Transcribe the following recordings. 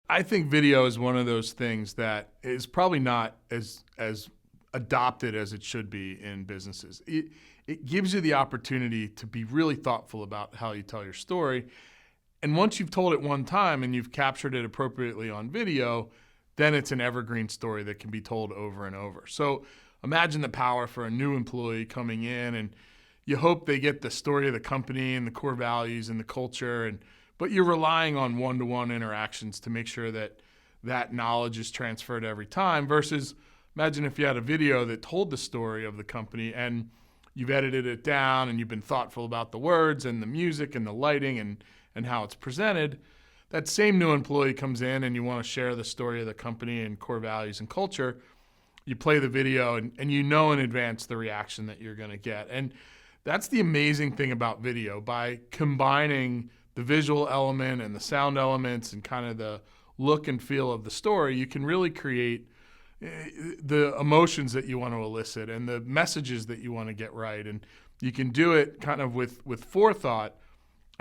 I think video is one of those things that is probably not as adopted as it should be in businesses. It gives you the opportunity to be really thoughtful about how you tell your story. And once you've told it one time and you've captured it appropriately on video, then it's an evergreen story that can be told over and over. So imagine the power for a new employee coming in, and you hope they get the story of the company and the core values and the culture, but you're relying on one-to-one interactions to make sure that that knowledge is transferred every time, versus imagine if you had a video that told the story of the company and you've edited it down and you've been thoughtful about the words and the music and the lighting and how it's presented. That same new employee comes in and you want to share the story of the company and core values and culture. You play the video and you know in advance the reaction that you're going to get. And that's the amazing thing about video. By combining the visual element and the sound elements and kind of the look and feel of the story, you can really create the emotions that you want to elicit and the messages that you want to get right. And you can do it kind of with forethought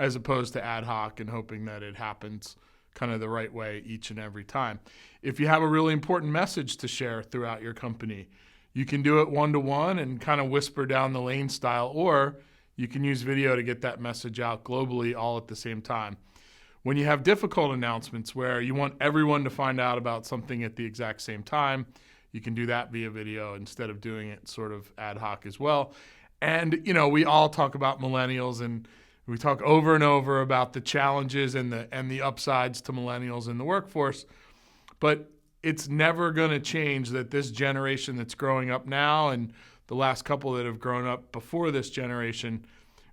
as opposed to ad hoc and hoping that it happens kind of the right way each and every time. If you have a really important message to share throughout your company, you can do it one-to-one and kind of whisper down the lane style, or you can use video to get that message out globally all at the same time. When you have difficult announcements where you want everyone to find out about something at the exact same time, you can do that via video instead of doing it sort of ad hoc as well. And, we all talk about millennials, and we talk over and over about the challenges and the upsides to millennials in the workforce. But it's never going to change that this generation that's growing up now and the last couple that have grown up before this generation,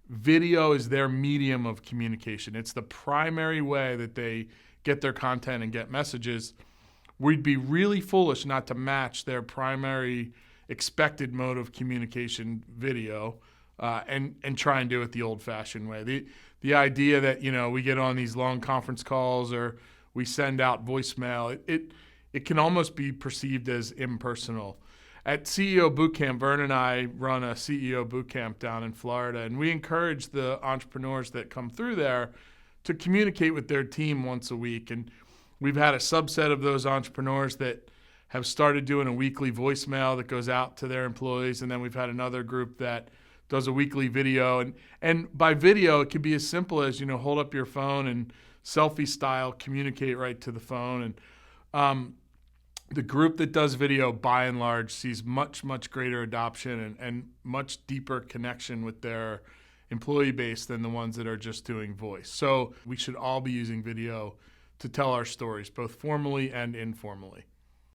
video is their medium of communication. It's the primary way that they get their content and get messages. We'd be really foolish not to match their primary expected mode of communication, video, and try and do it the old-fashioned way. The idea that we get on these long conference calls or we send out voicemail, it can almost be perceived as impersonal. At CEO Bootcamp, Vern and I run a CEO Bootcamp down in Florida, and we encourage the entrepreneurs that come through there to communicate with their team once a week. And we've had a subset of those entrepreneurs that have started doing a weekly voicemail that goes out to their employees, and then we've had another group that does a weekly video. And by video, it can be as simple as, hold up your phone and selfie style communicate right to the phone. And the group that does video, by and large, sees much, much greater adoption and much deeper connection with their employee base than the ones that are just doing voice. So we should all be using video to tell our stories, both formally and informally.